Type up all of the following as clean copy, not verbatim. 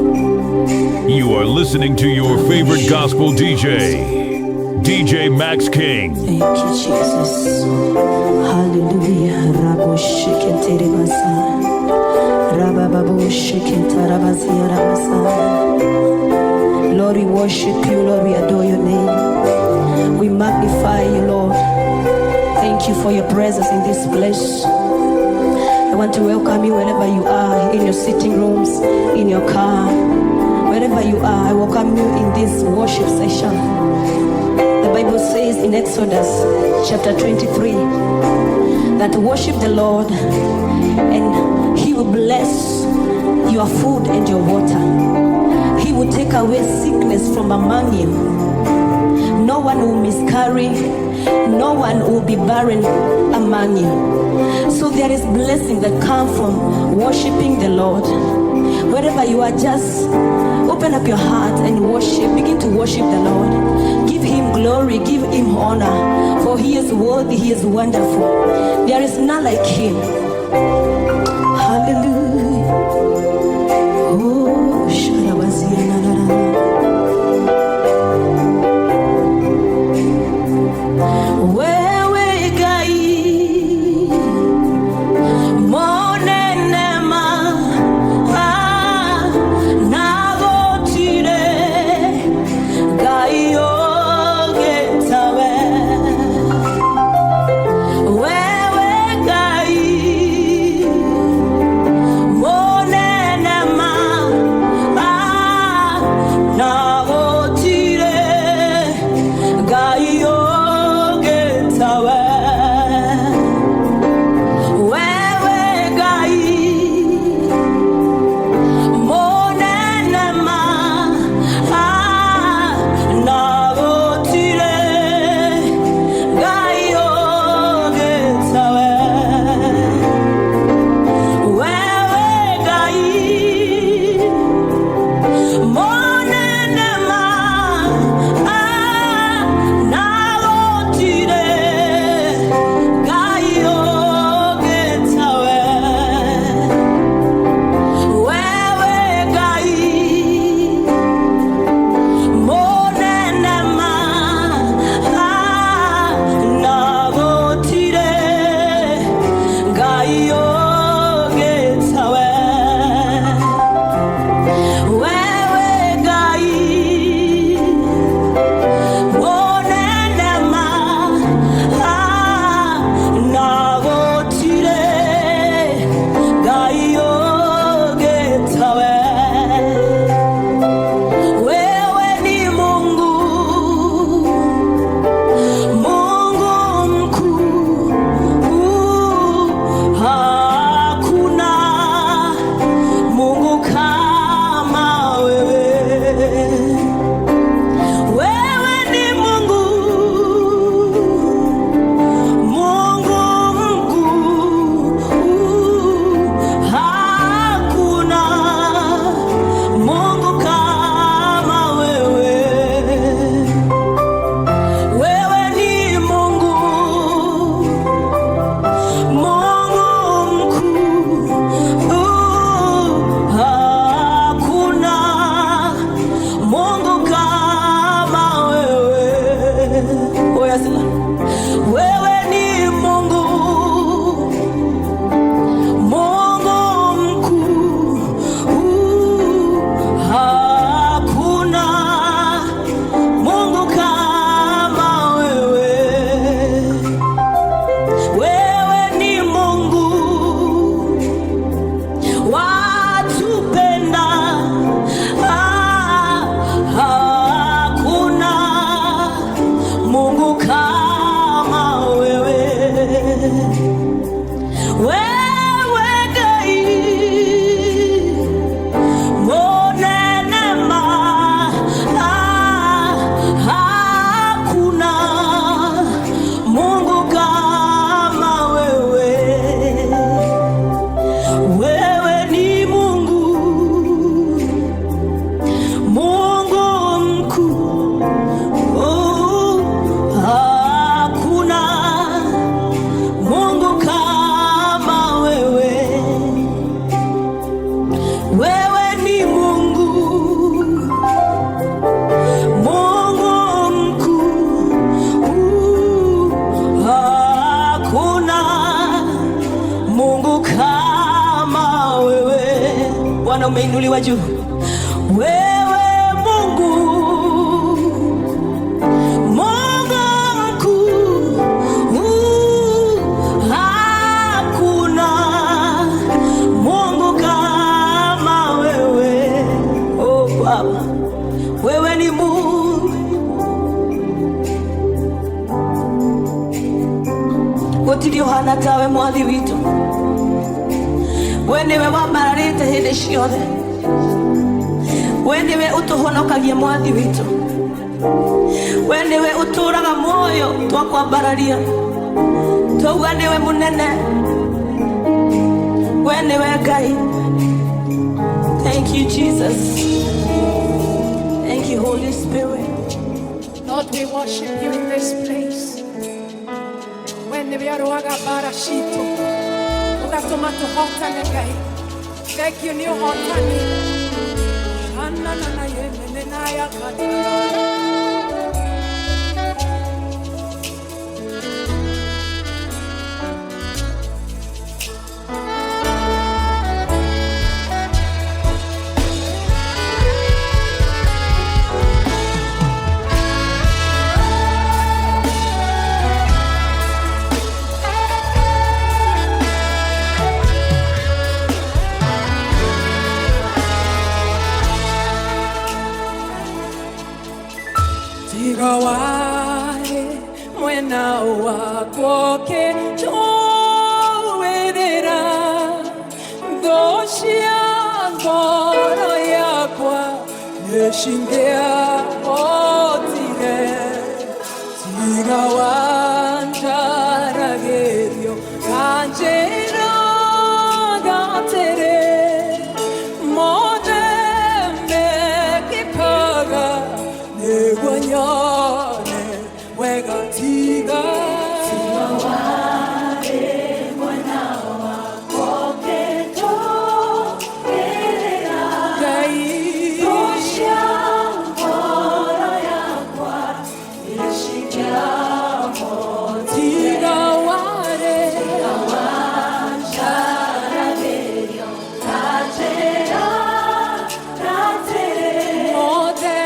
You are listening to your favorite gospel DJ, DJ Max King. Thank you, Jesus. Hallelujah. Rabo shekete basa. Rababo shekete rabasi rabasa. Lord, we worship you. Lord, we adore your name. We magnify you, Lord. Thank you for your presence in this place. I want to welcome you wherever you are, in your sitting rooms, in your car, wherever you are. I welcome you in this worship session. The Bible says in Exodus chapter 23 that worship the Lord and He will bless your food and your water. He will take away sickness from among you. No one will miscarry. No one will be barren among you. So there is blessing that come from worshiping the Lord. Wherever you are, just open up your heart and worship. Begin to worship the Lord. Give Him glory, give Him honor, for He is worthy, He is wonderful. There is none like Him. Hallelujah. Oh, Sharabazia. umeinuliwa juu. Wewe Mungu, Mungu mkuu, hakuna Mungu kama wewe. Oh Baba, wewe ni Mungu. Gutirio hana tawe mwathi witu. We niwe wambararĩte hĩndĩ ciothe. We niwe ũtũhonokagia mwathi witũ. We niwe ũtũraga muoyo twakwambararia. Twauga niwe mũnene. We niwe Ngai. Thank you, Jesus. Thank you, Holy Spirit. Lord, we worship you in this place. When we are barashito, ukatomato hotane gai. Thank you, new hotane. Anna na na yene na ya kata. Tigaware mwena wako ketowerera ndoshia ngoro yakwa neshingea otire tigawantaragerio kanjera gatere modembe kipaga negwanyone wegatiga tigaware mwana wako ketowerera gai osha ngoro yakwa ishikiamo tigaware tigawantaragerio katera katere mode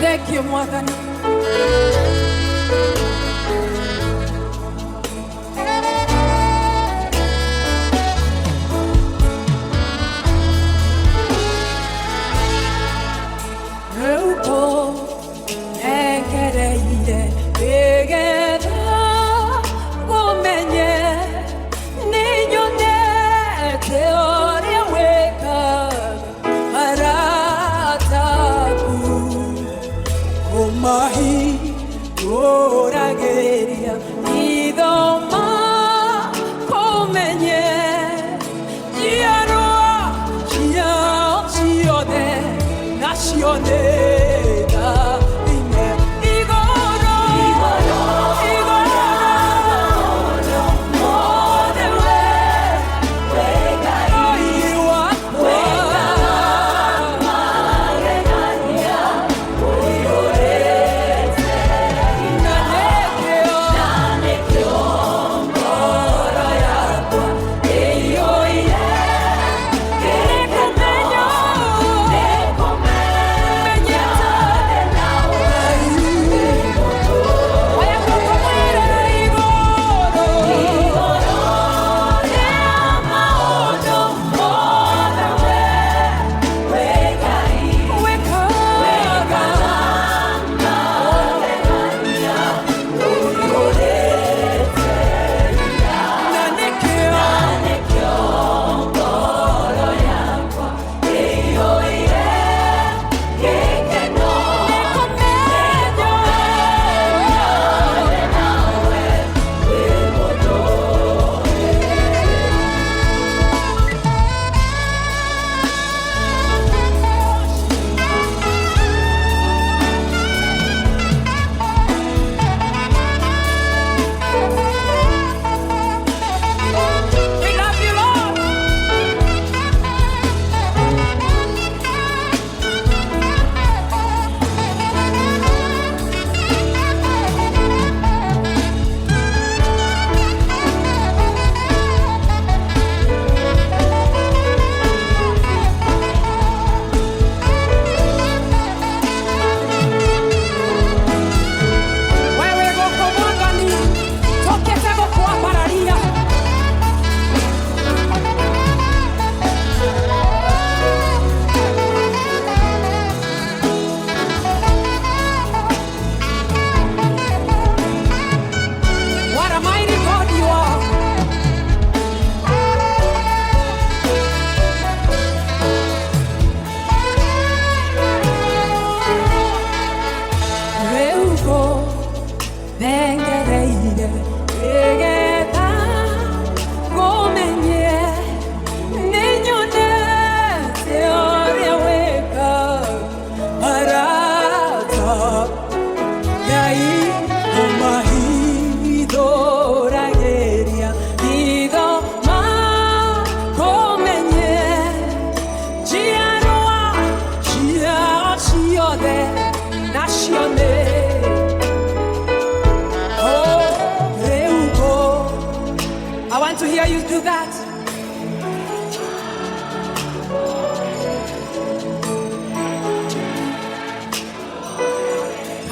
Thank you, Mother. Mahi orageria idoma komenye diaroa chiode nazione da ine igoro modewe wega magenia yeah.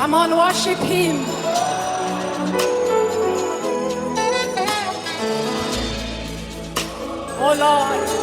Come on, worship him. Oh Lord.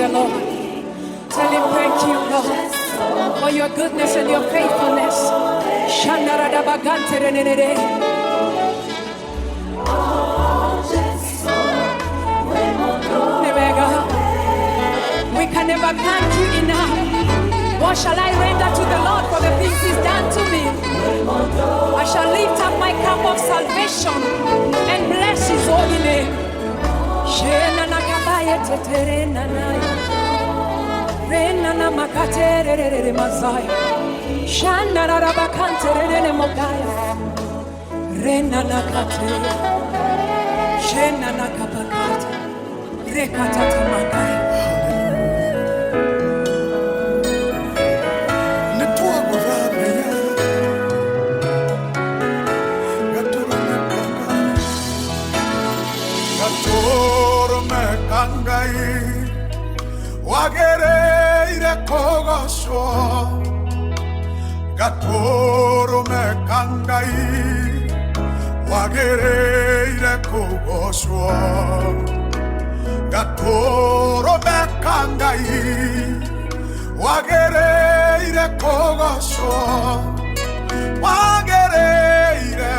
the Lord. Tell him thank you, Lord, for your goodness and your faithfulness. Shandaradabagante. We can never thank you enough. What shall I render to the Lord for the things he's done to me? I shall lift up my cup of salvation and bless his holy name. Wagereire kogoso Gatoro me kangai Wagereire kogoso Gatoro me kangai Wagereire kogoso Wagereire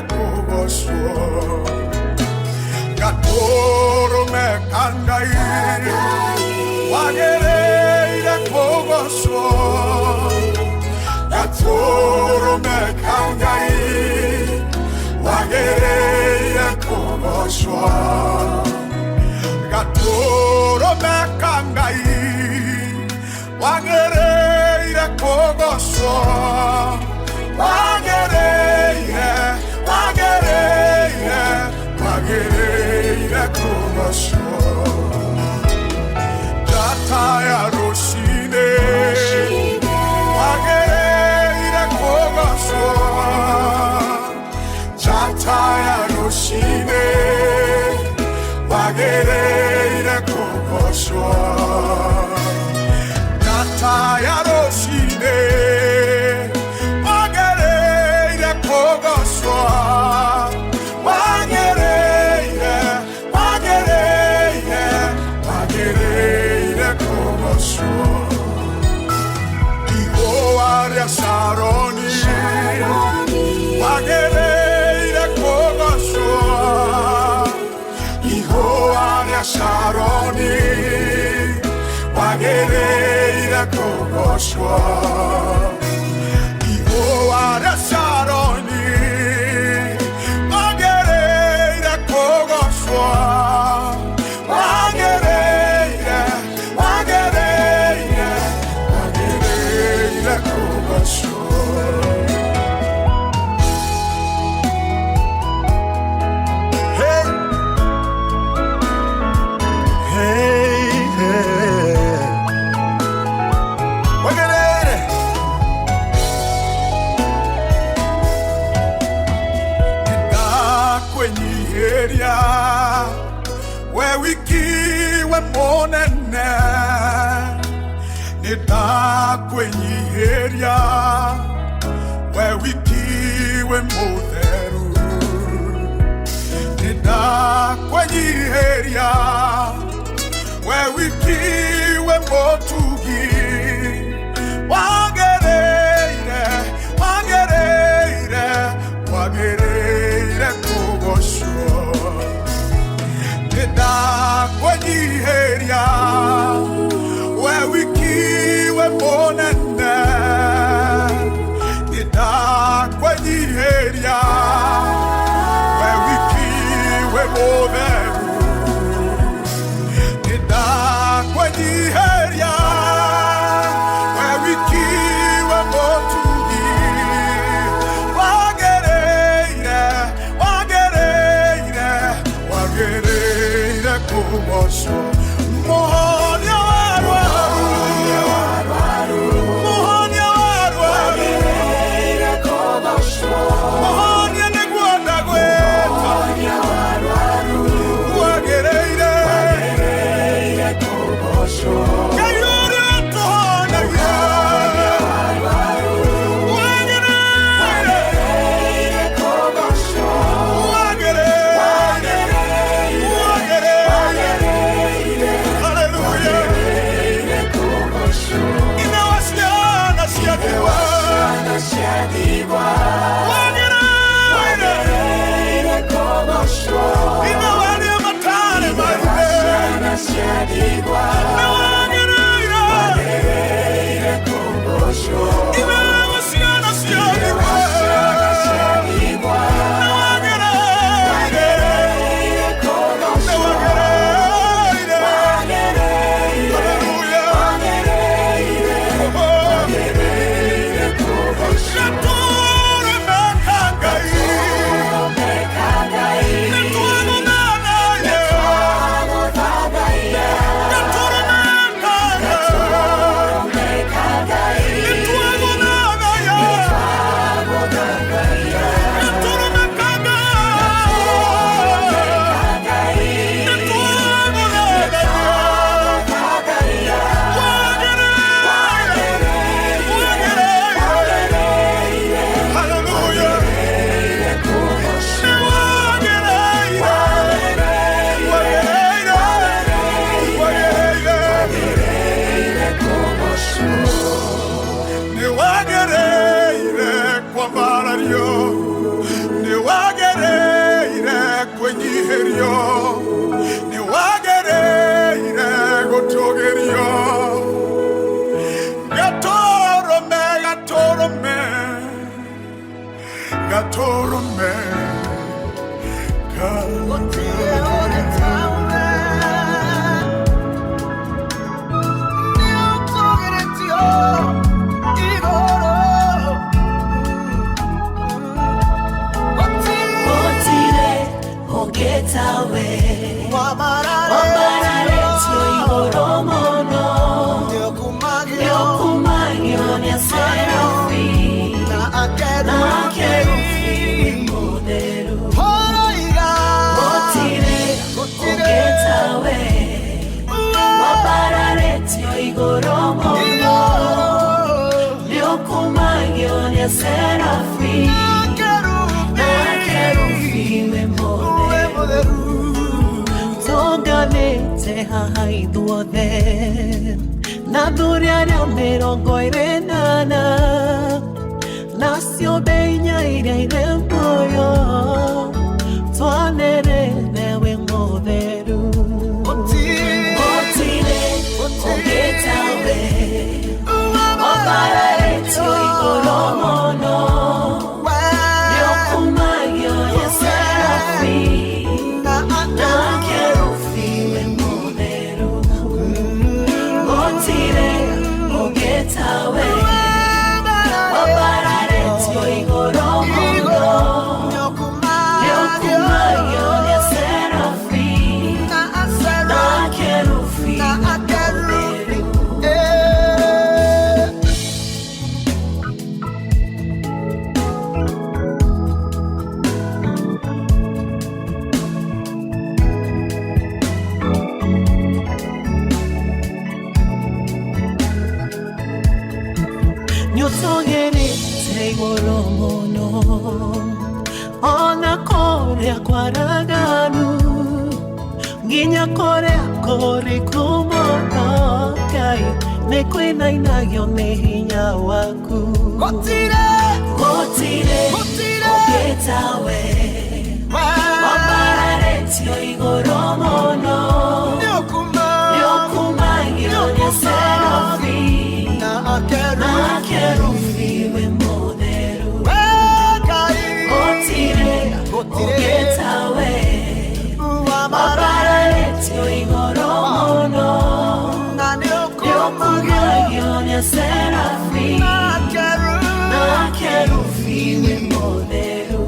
kogoso Gatoro me kangai Wagereire kogoso Gatoro me kangai Wagereire kogoso Gatoro me kangai Wagereire kogoso Wagereire kogoso Jataya roshine Wagereire kogoso Jataya roshine Wagereire kogoso Jataya roshine Wagereire kogoso Sharoni, Wagereire kogoso, Ihoaria Sharoni, Wagereire kogoso, Ihoaria Sharoni, Wagereire kogoso, Wagereire kogoso. Where we keep we monene Nita kwenye area where we keep we motheru Nita kwenye area where we keep we motugi Wagereire kogoso Nita kwenye area where we keep we monene Nita kwenye area where we keep we motheru Nita kwenye area Nasio benya ire moyo Tuanere newe moderu Otile ogetawe Wabarare tuigoro mono Yokumayo ya serafi Na kerufi we moderu Otile ogetawe Ginya korea kori kumono kai Nekwe naina yone hinya waku Gotire ogetawe Wabarare tio igoro mono Yokumangi onye serafi Na kerufi we moderu Gotire ogetawe Wabarare tio igoro mono Yokumangi onye serafi Na kerufi we moderu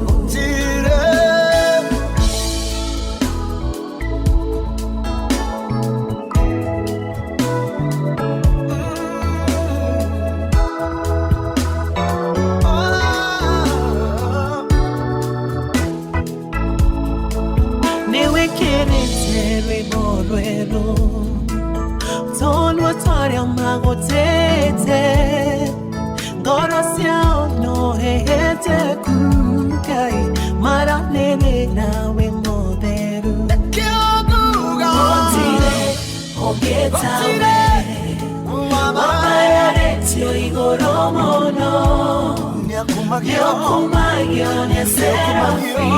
Magotete Gorosia no hete kukai Mara nene nawe moderu Otile ogetawe Wabarare tio igoro mono Yokumagi onye serafi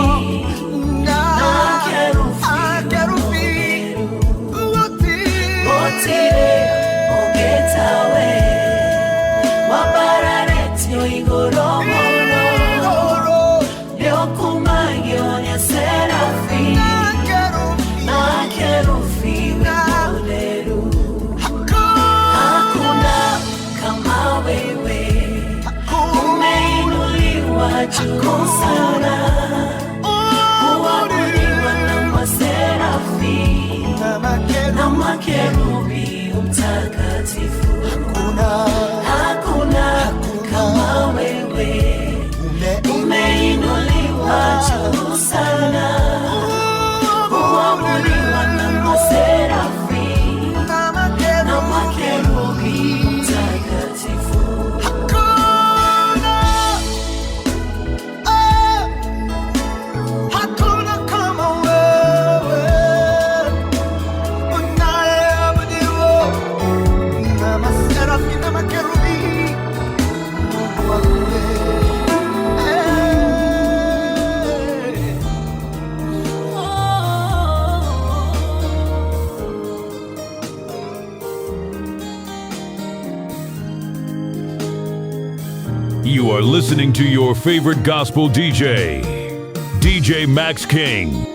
Na kerufi Otile ogetawe Wabarare tio igoro mono Yokumangi onye serafi Na kerufi we moderu Hakuna kama wewe Umeinuliwa juu sana Kuabudiwa na maserafi Na makerubi mtakatifu Hakuna kama wewe Umeinuliwa juu sana Kuabudiwa na maserafi Na makerubi mtakatifu Hakuna kama wewe Unayeabudiwa na maserafi na You are listening to your favorite gospel DJ, DJ Max King.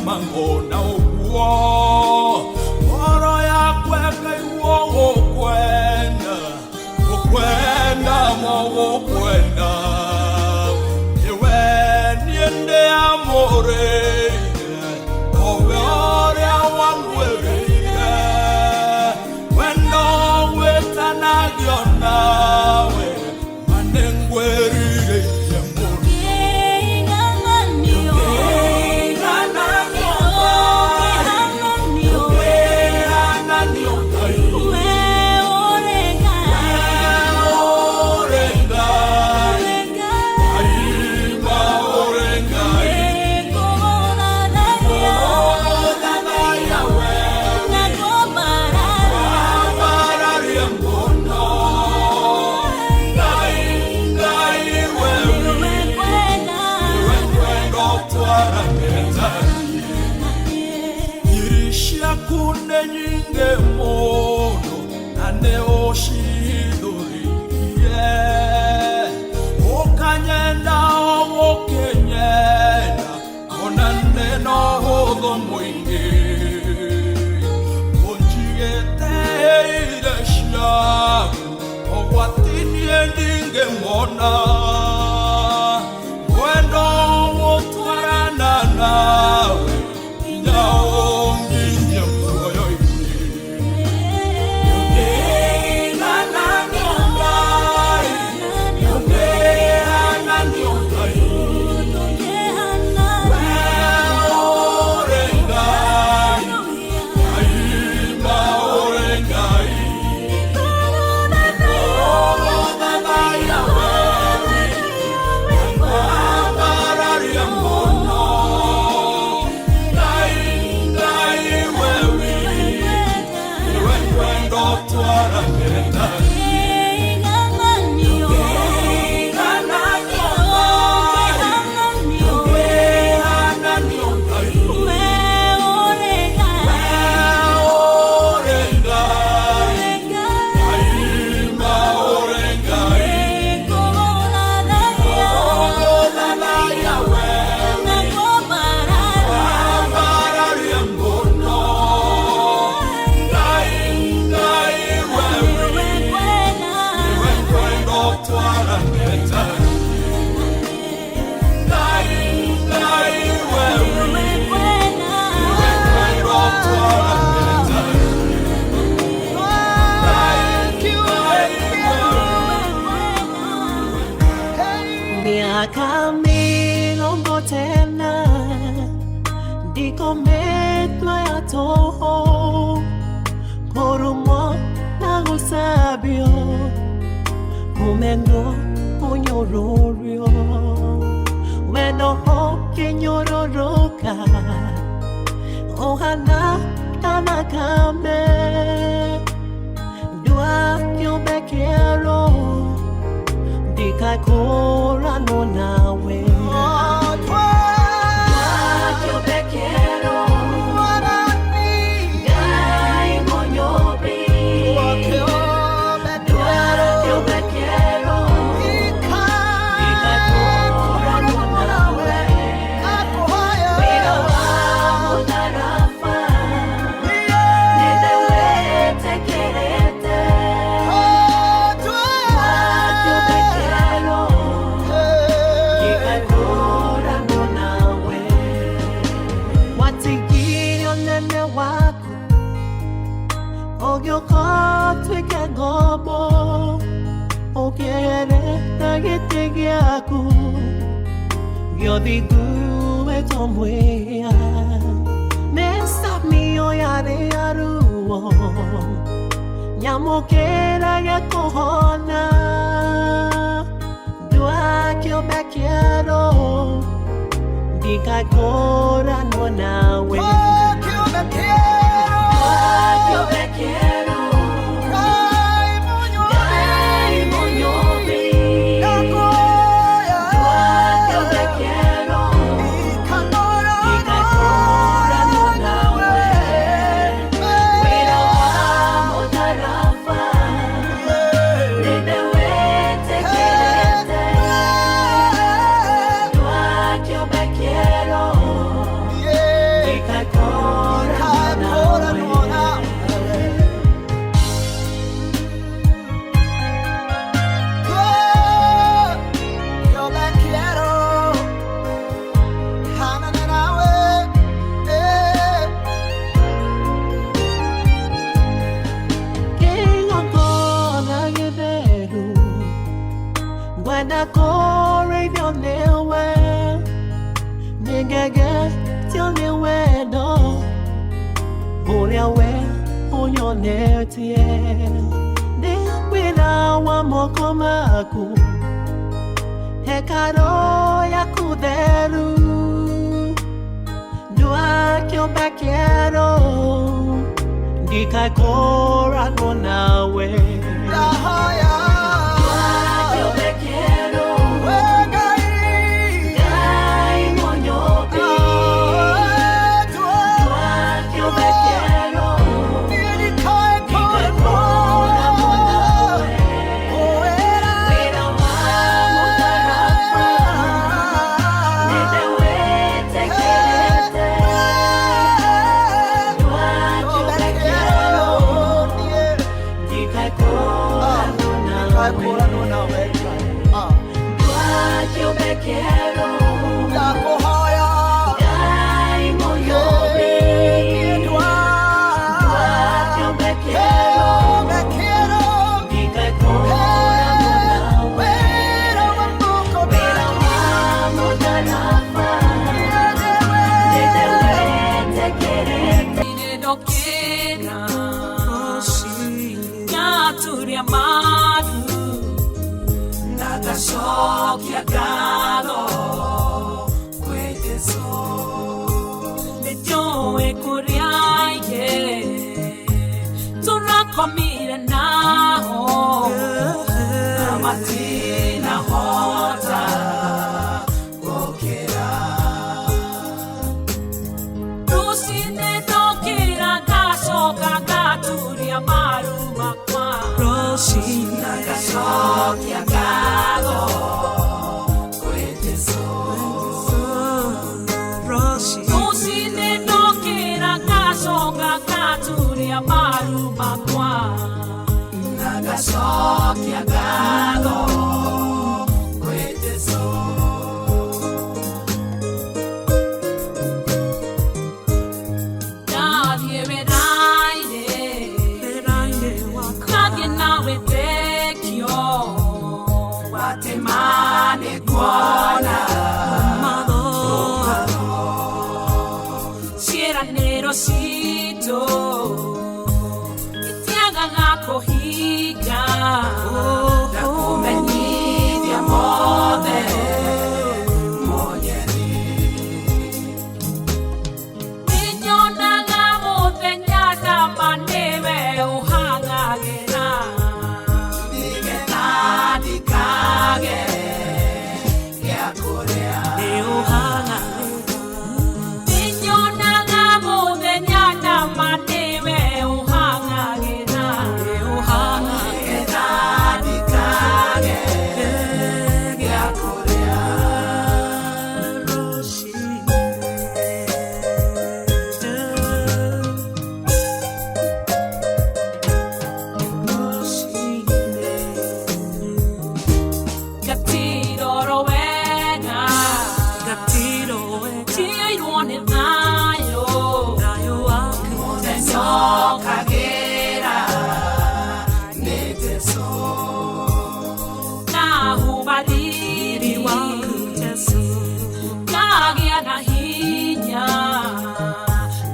Mangona uwo Moro ya kweka uwo Ukwenda mo ukwenda Iwe niende amore Owe ore awangwere Wendo wetanagyo nawe Manengwere Ohana kamakame Dua yobekero Dika kora no nawe Dua yobekero Gai monyobi Dua yobekero Dika kora no nawe gitegiaku Gyodigu etomwea Nesta mio yare aruo Nyamokera ya kohona Dua kyo bekiero Dika kora no nawe Kyo bekiero Gai monyobi Nakoya Kyo bekiero Dika kora no nawe Wira wamo tarafa Nene wete kerete Dua kyo bekiero Dika kora no nawe Guarda corre vio newe Nengege tio newe no Oria we onyo netie Ne wina wa mokomaku Hekaro ya kuderu Dua kyo bekiero Dika kora no nawe Niño nada mo de nyana maneme Mwiri wangu Yesu Kagia na hinya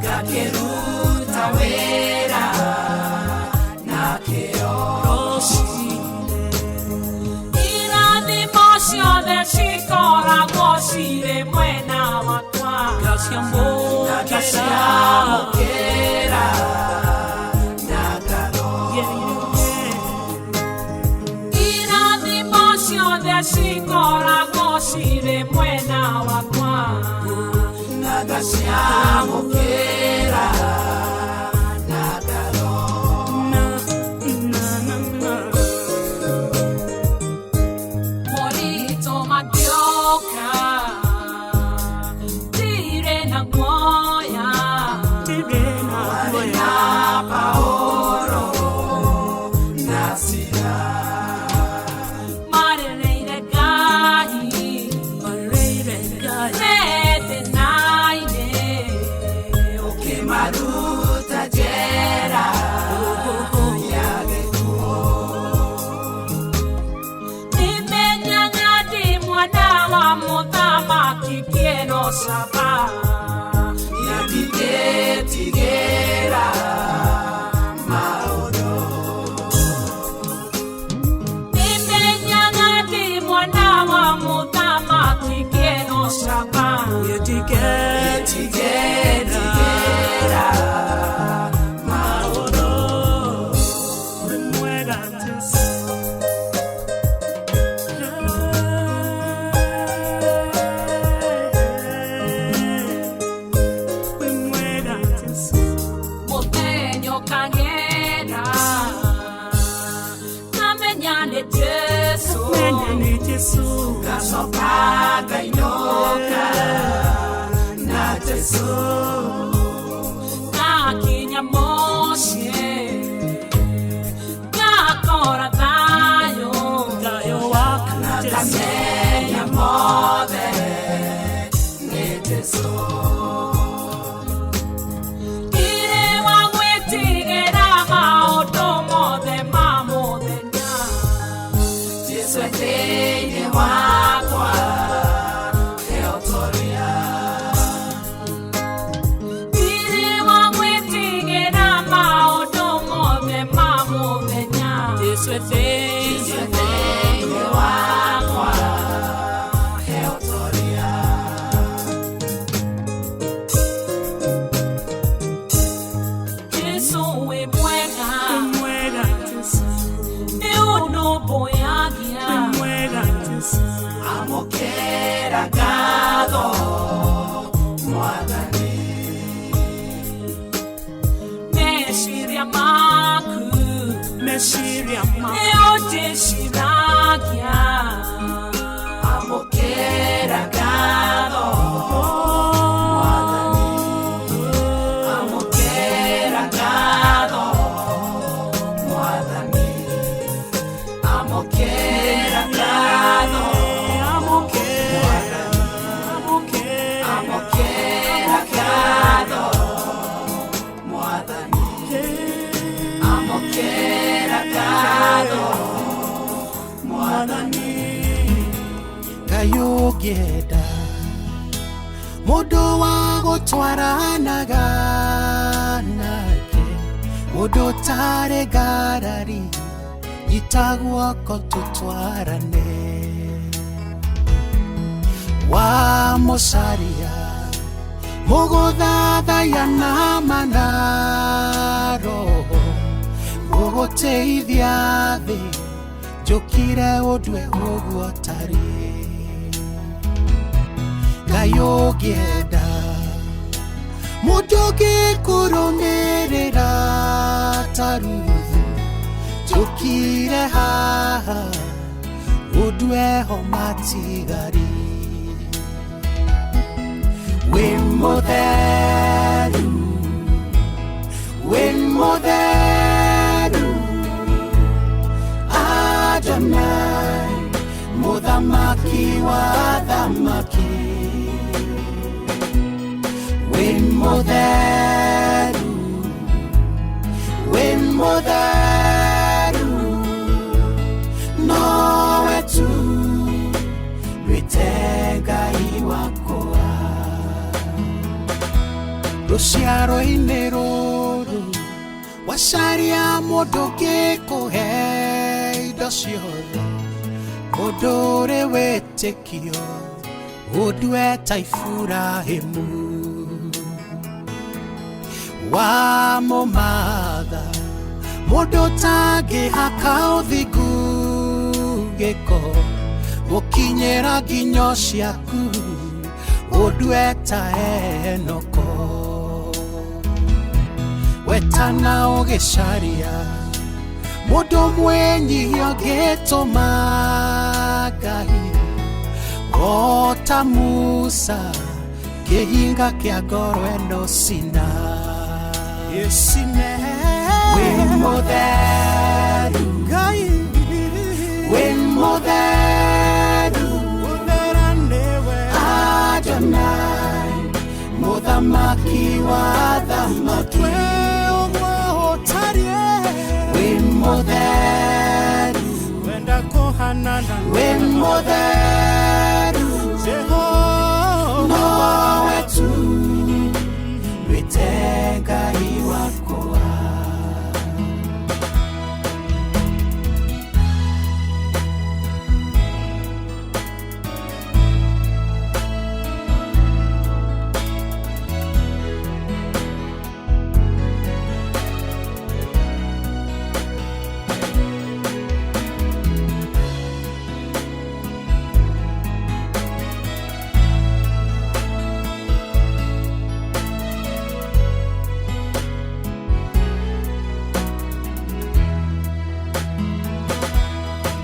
Gakeruta wera Na keoroshire Irani mosione shikora goshire mwena wakwa Gashiamokera Shikora goshire mwena wakwa Nagashiamokera Nagaro Morito magyoka Tire na moya Wale paoro Nasira Saba ya tigera maono nimenyang'ati mwana wa mutama tigeno saba ya tigera maono mwega Yesu kasopaga inoka na Yesu kakinya moshe kakora dayo wakna tamenya mode ne Yesu ire wangweti era maotomo de mamode nya Yesu ete wakwa Eotoria Ire wangwetigera maodomo me mamo menya Yesu ete wakwa Eotoria Yesu we mwega Euno boyagia Amokera gado Mwadani Meshiria maku Eote shiragia Amokera gado Mwadani Amokera gado Mwadani Amokera gado Gayogeda Modo wa gotwaranaga nake Modo tare garari Itagwa kotutwarane Wa mosaria Mogodada ya namanaro Mogoteithia thi Jokire odwe ogwatari Gayogeda Mudoge kuromerera taruthu Jokire haha Odwe homatigari Wimotheru Adonai Muthamaki wa thamaki Wimotheru Nowe tu Ruciaro-inĩ rũrũ wacaria mũndũ ũngĩkũhe indo ciothe, mũndũ ũrĩ wĩtĩkio ũndue ta Iburahĩmu. Wamũmatha mũndũ ũtangĩhaka ũthingu gĩko, gũkinyĩra nginyo ciaku ũndue ta Enoko. Wetana ũgĩcaria mũndũ mwĩnyihia ũngĩtũma Ngai o ta Musa kĩhinga kĩa ngoro ĩno cina. Wĩ mũtheru Ngai, wĩ mũtheru Adonai, mũthamaki wa athamaki. Wĩ mũtheru, wĩ mũtheru nowe tu wĩte Ngai wakwa.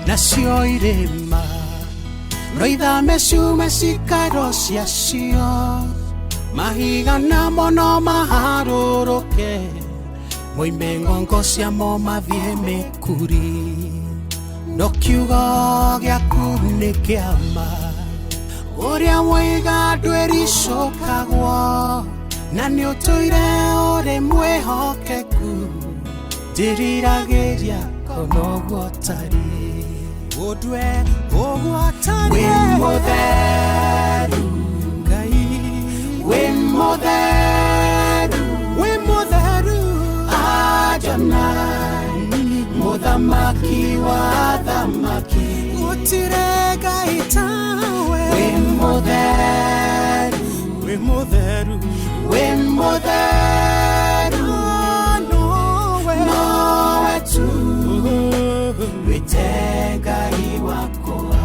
Nacio irĩma no ithame ciume cikaro ciacio, mahiga namo no maharũrũke, moime ngongo ciamo mathiĩ mĩkuri. No kiugo gĩaku nĩ kĩama, ũrĩa woiga ndwĩricũkagwo, na nĩ ũtũire ũrĩ mwĩhokeku, ndĩriragĩria konoguo tari. Odwe ogwatari wĩ mũtheru Ngai, wĩ mũtheru, wĩ mũtheru Adonai, mũthamaki wa athamaki. Gũtirĩ Ngai tawe. Wĩ mũtheru, wĩ mũtheru, wĩ mũtheru nowe tu wĩte Ngai wakwa.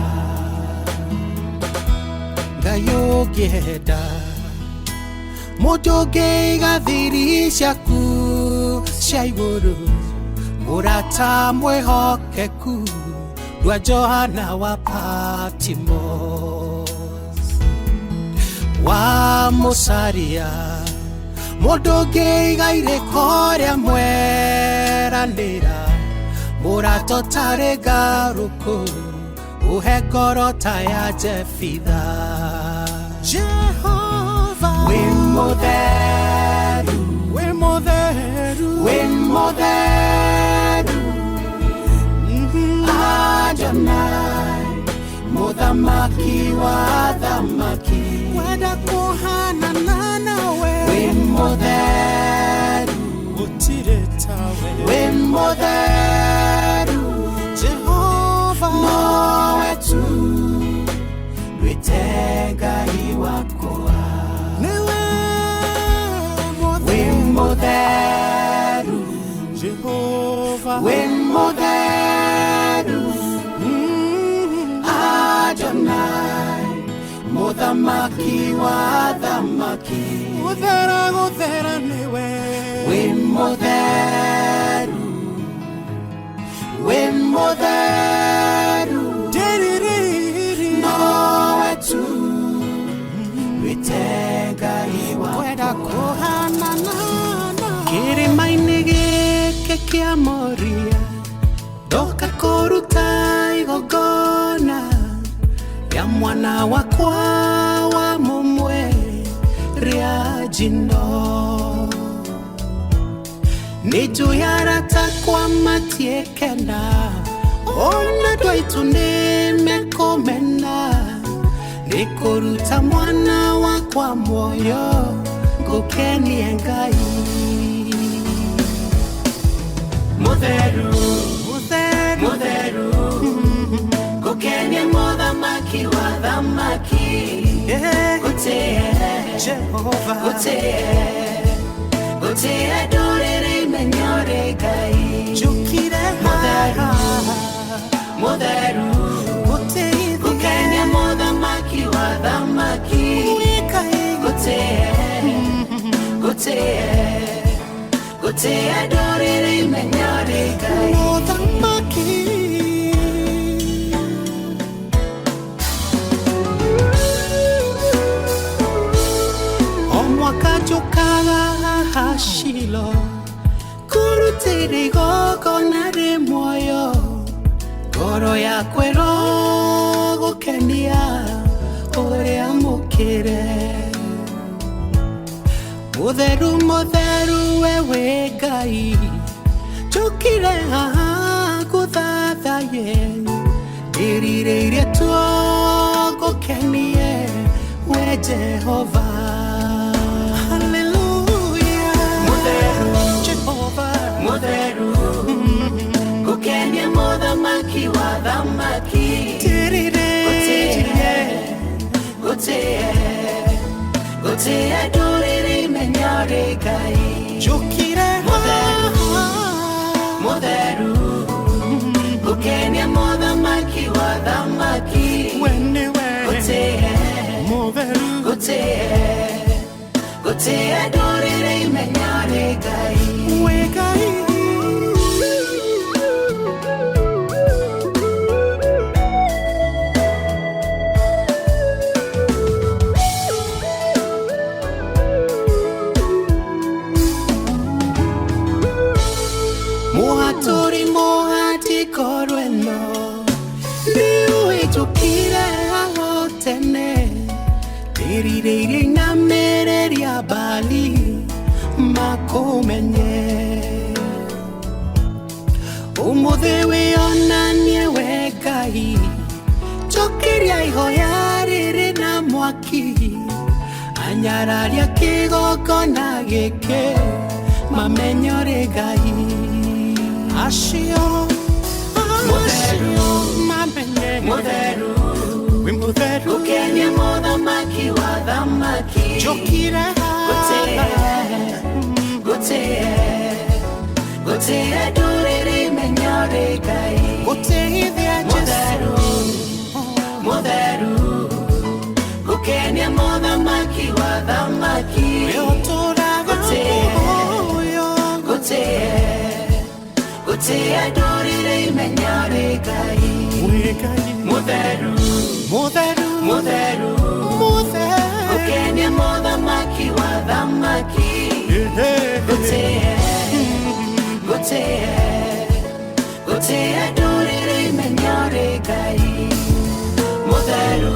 Ngai ũngĩenda mũndũ ũngĩiga thiri ciaku cia igũrũ, mũrata mwĩhokeku ndwa Johana wa Patmos. Wamũcaria mũndũ ũngĩiga irĩko rĩa mweranĩra, mũrato tarĩ ngarũkũ ũhe ngoro ta ya Jefitha. Jehova wĩ mũtheru, wĩ mũtheru, wĩ mũtheru Adonai, mũthamaki wa athamaki. Wenda kũhanana nawe. Wĩ mũtheru, gũtirĩ tawe. Wĩ mũtheru Jehova nowe tu wĩte Ngai wakwa. Nĩwe mũtheru, wĩ mũtheru Jehova, wĩ mũtheru Adonai, mũthamaki wa athamaki. Gũthera gũthera nĩwe. Wĩ mũtheru, wĩ mũtheru nowe tu wĩte Ngai wakwa. Kwenda kũhanana kĩrĩma-inĩ gĩkĩ kĩa Moria, ndoka kũruta igongona rĩa mwana wakwa wa mũmwe rĩa njino. Nĩnjũyarata kwa matiekena, ona ndwaitu nĩmekũmena, nĩkũruta mwana wakwa muoyo gukenia Ngai Mutheru gukenia muthamaki wa thamaki gutie Jehova gutie ndũrĩrĩ imenyore Ngai njũkire Mutheru gukenia muthamaki wa thamaki gutie ndũrĩrĩ imenyore Ngai muthamaki Omwakajukaga hashilo kurutire igongona rĩmwoyo ngoro yakwa ĩrogũkenia ũrĩa mũkĩre Mutheru wewe Ngai njũkire haha ngũthathaye ndĩrirĩirie tũgũkenie we Jehova Mutheru gukenia muthamaki wa thamaki gutie ndũrĩrĩ imenyore Ngai njũkire Mutheru gukenia muthamaki wa thamaki gutie ndũrĩrĩ imenyore Ngai Muhati korweno niwe njũkire haho tene ndĩrirĩirie inamereria Bali makumenye ũmũthĩ wĩonanie we Ngai njũkĩria ihoya rĩrĩ na mwaki anyararia kĩgongona gĩkĩ mamenyore Ngai Ashio Mutheru gukenia muthamaki wa thamaki njũkire gutie ndũrĩrĩ imenyore Ngai guteithia Mutheru gukenia muthamaki wa thamaki gutie ndũrĩrĩ imenyore Ngai Mutheru gukenia muthamaki wa thamaki gutie ndũrĩrĩ imenyore Ngai Mutheru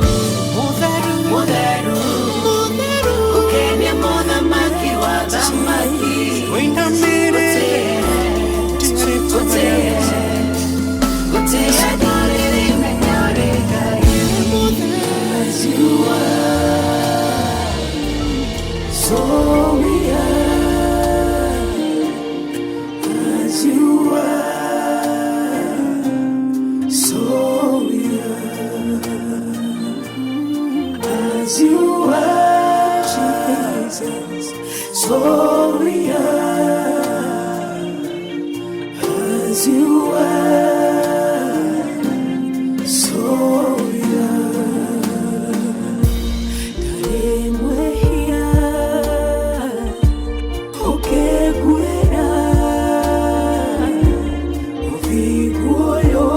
gukenia muthamaki wa thamaki gutie ndũrĩrĩ imenyore Ngai As you are, so we are. As you are, so we are. As you are, Jesus, so we are. As you are, so we are. Tarimwe hia, okay gwera, uviguoyo,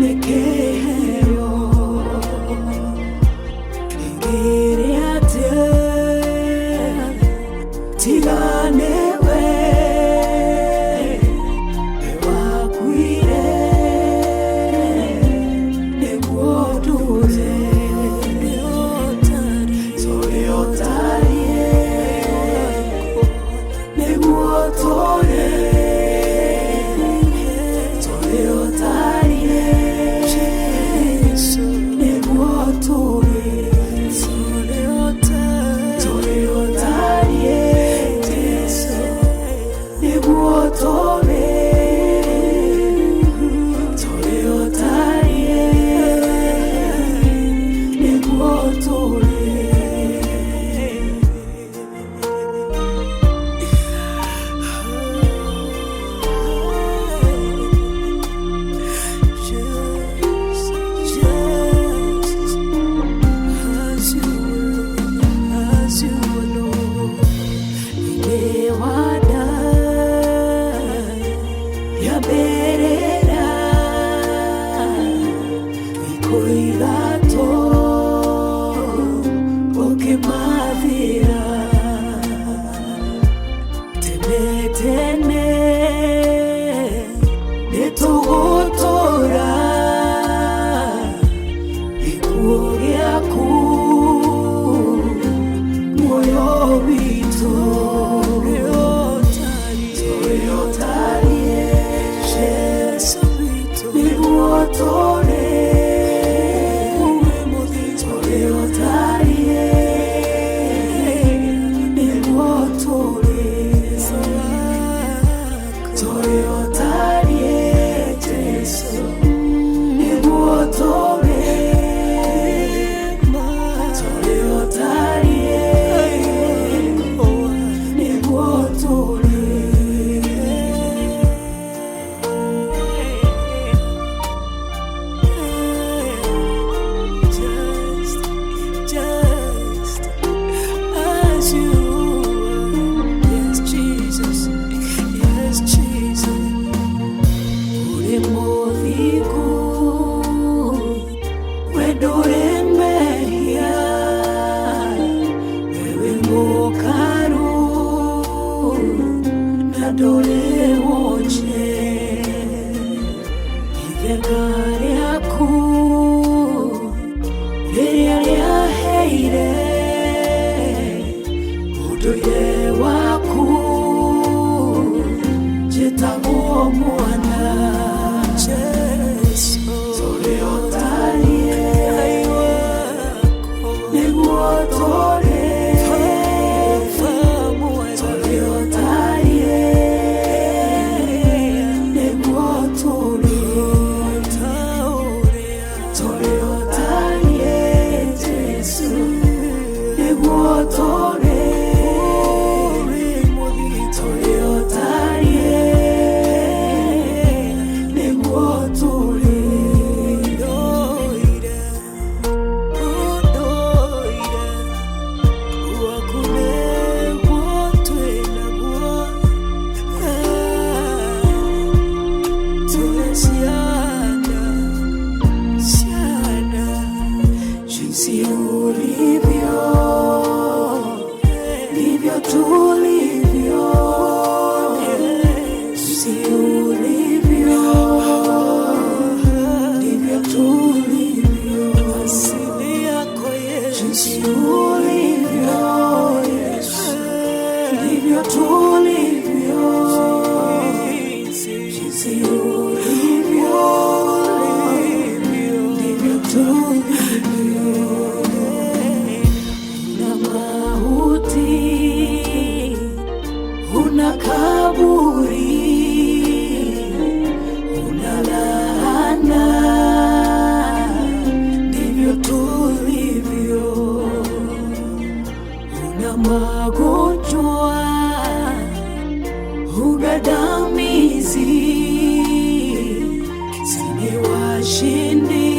nekeyo, ingiriate, tiganewe. koirato okimathira tene tene nitugutura gikuo giaku muoyo witu toriotarie Jesu witu niguotore toriotarie niguotore toriotarie Jesu niguotore toriotarie niguotore just as you are. Yes, Jesus. Yes, Jesus. Uremothiku wedoremehia wewe mokaru na dole woche igekare aku Riria heire udoye waku jetago mwana Jesu toriotarie niguotore toriotarie niguotore toriotarie Jesu niguotore toriotarie niguotore Jinsi ulivyo, ndivyo tulivyo. Jinsi ulivyo, ndivyo tulivyo. Asili yako Yesu. Jinsi ulivyo, Yesu, ndivyo tulivyo. Jinsi ulivyo, ndivyo tulivyo. Una mauti, una kaburi, una laana, ndivyo tulivyo. Una magonjwa, ugandamizi, sisi washindi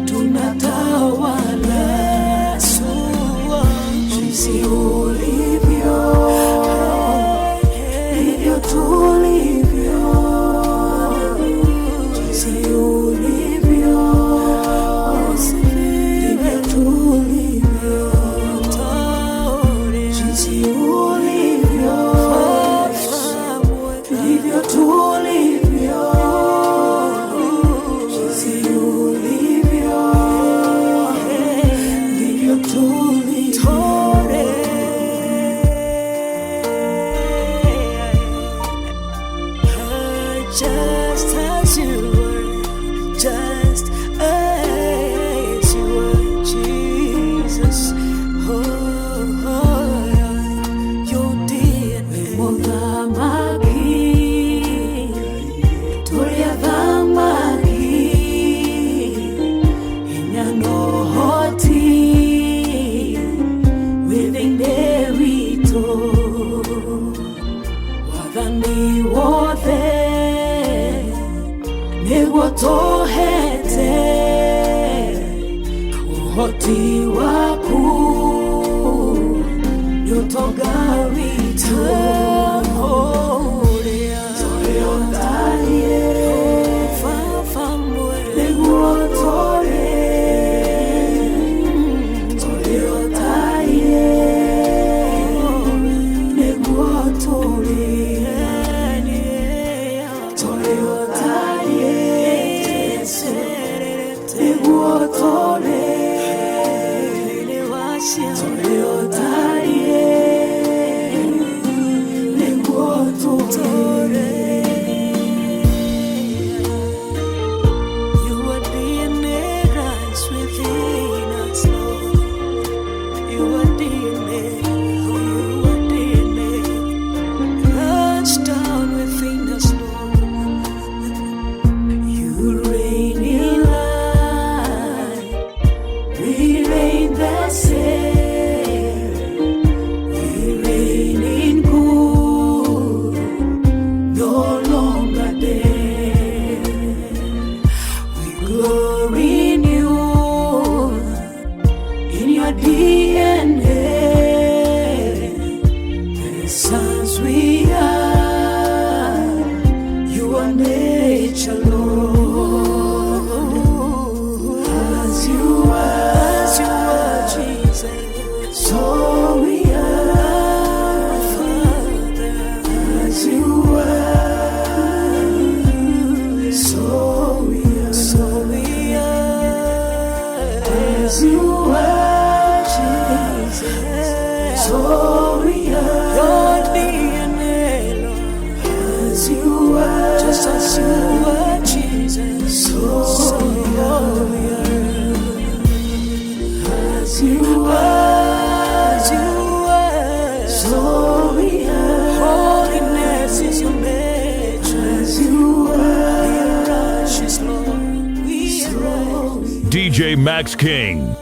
tunatawala. Jinsi ulivyo, ndivyo tulivyo. Jinsi ulivyo, ndivyo tulivyo. Jinsi ulivyo, ndivyo tulivyo. Jinsi ulivyo, ndivyo tulivyo. Just as you were, just as you were, Jesus. You did more than tohete uhoti waku yotogawita horea toyotarie fafamwe glory in you, in your DNA. The sons we are, you are nature, Lord. As you are, Jesus, so we are, Father. As you are, so we are, as you are, Jesus, so we are, your DNA, Lord. As you are, just as you are, Jesus, so we are, as you are, so we are, holiness is your nature, as you are, righteous, Lord, we are. DJ Max King.